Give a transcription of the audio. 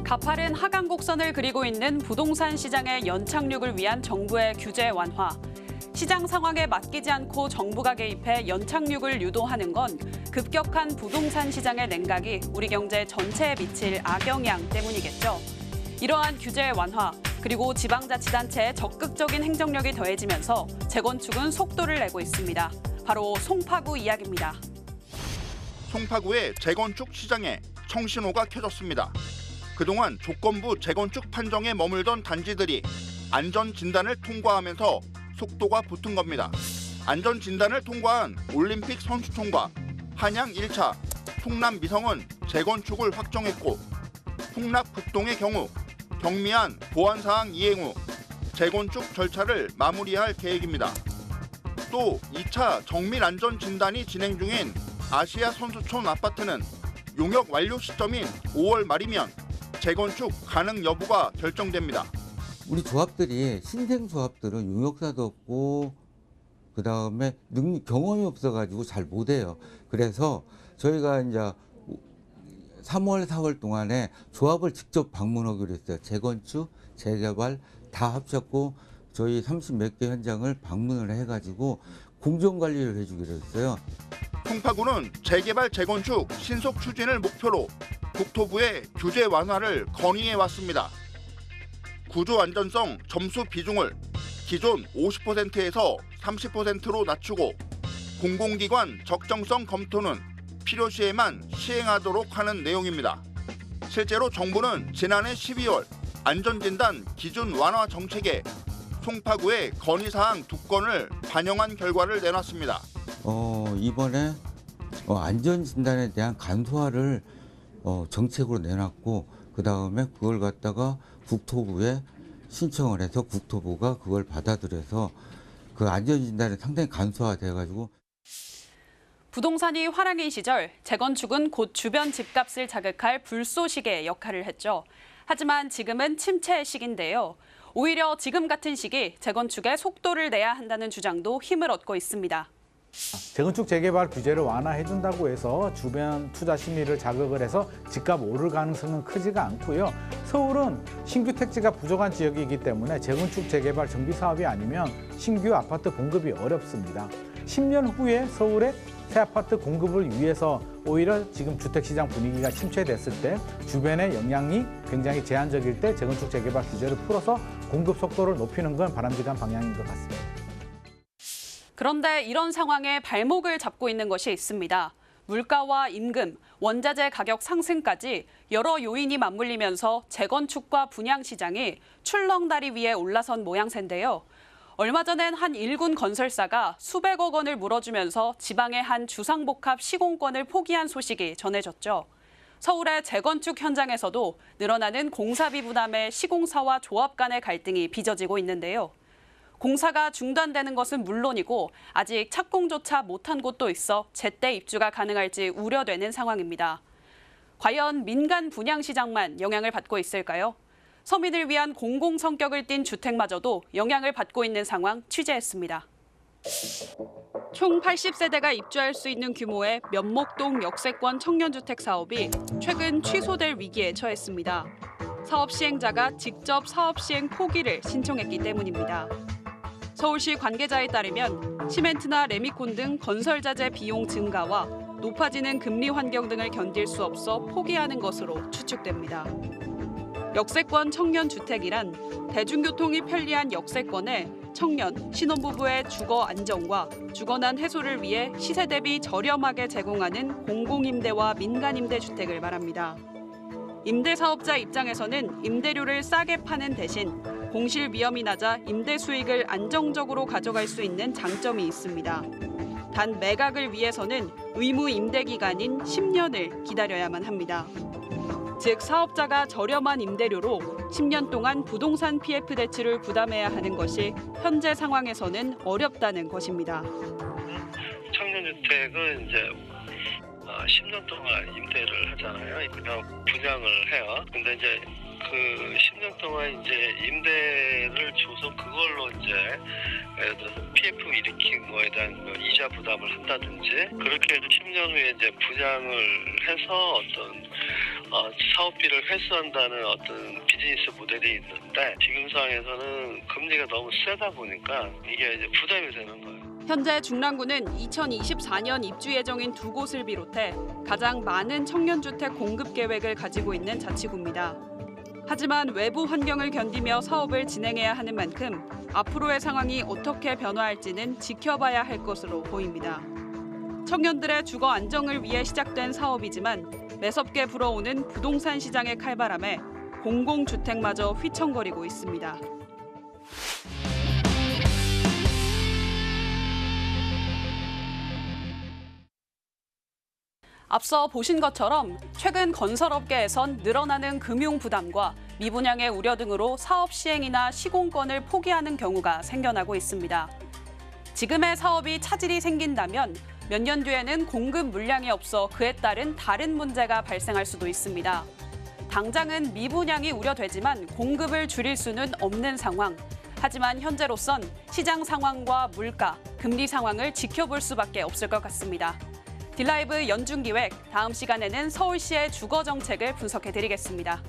가파른 하강 곡선을 그리고 있는 부동산 시장의 연착륙을 위한 정부의 규제 완화. 시장 상황에 맡기지 않고 정부가 개입해 연착륙을 유도하는 건 급격한 부동산 시장의 냉각이 우리 경제 전체에 미칠 악영향 때문이겠죠. 이러한 규제 완화, 그리고 지방자치단체의 적극적인 행정력이 더해지면서 재건축은 속도를 내고 있습니다. 바로 송파구 이야기입니다. 송파구의 재건축 시장에 청신호가 켜졌습니다. 그동안 조건부 재건축 판정에 머물던 단지들이 안전진단을 통과하면서 속도가 붙은 겁니다. 안전진단을 통과한 올림픽 선수촌과 한양 1차, 풍남 미성은 재건축을 확정했고 풍락 북동의 경우 경미한 보안사항 이행 후 재건축 절차를 마무리할 계획입니다. 또 2차 정밀 안전진단이 진행 중인 아시아 선수촌 아파트는 용역 완료 시점인 5월 말이면 재건축 가능 여부가 결정됩니다. 우리 조합들이 신생 조합들은 용역사도 없고 그다음에 경험이 없어가지고 잘 못해요. 그래서 저희가 이제 3월, 4월 동안에 조합을 직접 방문하기로 했어요. 재건축, 재개발 다 합쳤고 저희 30몇 개 현장을 방문을 해가지고 공정관리를 해주기로 했어요. 송파구는 재개발, 재건축 신속 추진을 목표로 국토부에 규제 완화를 건의해 왔습니다. 구조 안전성 점수 비중을 기존 50%에서 30%로 낮추고 공공기관 적정성 검토는 필요시에만 시행하도록 하는 내용입니다. 실제로 정부는 지난해 12월 안전진단 기준 완화 정책에 송파구의 건의사항 2건을 반영한 결과를 내놨습니다. 이번에 안전진단에 대한 간소화를 정책으로 내놨고 그다음에 그걸 갖다가 국토부에 신청을 해서 국토부가 그걸 받아들여서 그 안전진단이 상당히 간소화돼가지고 부동산이 화랑인 시절 재건축은 곧 주변 집값을 자극할 불쏘시개 역할을 했죠. 하지만 지금은 침체 시기인데요. 오히려 지금 같은 시기 재건축에 속도를 내야 한다는 주장도 힘을 얻고 있습니다. 재건축 재개발 규제를 완화해준다고 해서 주변 투자 심리를 자극을 해서 집값 오를 가능성은 크지가 않고요. 서울은 신규 택지가 부족한 지역이기 때문에 재건축 재개발 정비 사업이 아니면 신규 아파트 공급이 어렵습니다. 10년 후에 서울의 새 아파트 공급을 위해서 오히려 지금 주택시장 분위기가 침체됐을 때 주변의 영향이 굉장히 제한적일 때 재건축 재개발 규제를 풀어서 공급 속도를 높이는 건 바람직한 방향인 것 같습니다. 그런데 이런 상황에 발목을 잡고 있는 것이 있습니다. 물가와 임금, 원자재 가격 상승까지 여러 요인이 맞물리면서 재건축과 분양 시장이 출렁다리 위에 올라선 모양새인데요. 얼마 전엔 한 일군 건설사가 수백억 원을 물어주면서 지방의 한 주상복합 시공권을 포기한 소식이 전해졌죠. 서울의 재건축 현장에서도 늘어나는 공사비 부담에 시공사와 조합 간의 갈등이 빚어지고 있는데요. 공사가 중단되는 것은 물론이고 아직 착공조차 못한 곳도 있어 제때 입주가 가능할지 우려되는 상황입니다. 과연 민간 분양 시장만 영향을 받고 있을까요? 서민을 위한 공공 성격을 띤 주택마저도 영향을 받고 있는 상황 취재했습니다. 총 80세대가 입주할 수 있는 규모의 면목동 역세권 청년주택 사업이 최근 취소될 위기에 처했습니다. 사업 시행자가 직접 사업 시행 포기를 신청했기 때문입니다. 서울시 관계자에 따르면 시멘트나 레미콘 등 건설자재 비용 증가와 높아지는 금리 환경 등을 견딜 수 없어 포기하는 것으로 추측됩니다. 역세권 청년주택이란 대중교통이 편리한 역세권에 청년, 신혼부부의 주거 안정과 주거난 해소를 위해 시세 대비 저렴하게 제공하는 공공임대와 민간임대 주택을 말합니다. 임대사업자 입장에서는 임대료를 싸게 파는 대신 공실 위험이 낮아 임대 수익을 안정적으로 가져갈 수 있는 장점이 있습니다. 단 매각을 위해서는 의무 임대 기간인 10년을 기다려야만 합니다. 즉 사업자가 저렴한 임대료로 10년 동안 부동산 PF 대출을 부담해야 하는 것이 현재 상황에서는 어렵다는 것입니다. 청년주택은 이제 10년 동안 임대를 하잖아요. 그냥 분양을 해요. 근데 이제 그 10년 동안 이제 임대를 줘서 그걸로 이제 예를 들어서 PF 일으킨 거에 대한 이자 부담을 한다든지 그렇게 해서 10년 후에 이제 분양을 해서 어떤 사업비를 회수한다는 어떤 비즈니스 모델이 있는데 지금 상황에서는 금리가 너무 세다 보니까 이게 이제 부담이 되는 거예요. 현재 중랑구는 2024년 입주 예정인 2곳을 비롯해 가장 많은 청년주택 공급 계획을 가지고 있는 자치구입니다. 하지만 외부 환경을 견디며 사업을 진행해야 하는 만큼 앞으로의 상황이 어떻게 변화할지는 지켜봐야 할 것으로 보입니다. 청년들의 주거 안정을 위해 시작된 사업이지만 매섭게 불어오는 부동산 시장의 칼바람에 공공주택마저 휘청거리고 있습니다. 앞서 보신 것처럼 최근 건설업계에선 늘어나는 금융 부담과 미분양의 우려 등으로 사업 시행이나 시공권을 포기하는 경우가 생겨나고 있습니다. 지금의 사업이 차질이 생긴다면 몇 년 뒤에는 공급 물량이 없어 그에 따른 다른 문제가 발생할 수도 있습니다. 당장은 미분양이 우려되지만 공급을 줄일 수는 없는 상황. 하지만 현재로선 시장 상황과 물가, 금리 상황을 지켜볼 수밖에 없을 것 같습니다. 딜라이브 연중기획, 다음 시간에는 서울시의 주거 정책을 분석해드리겠습니다.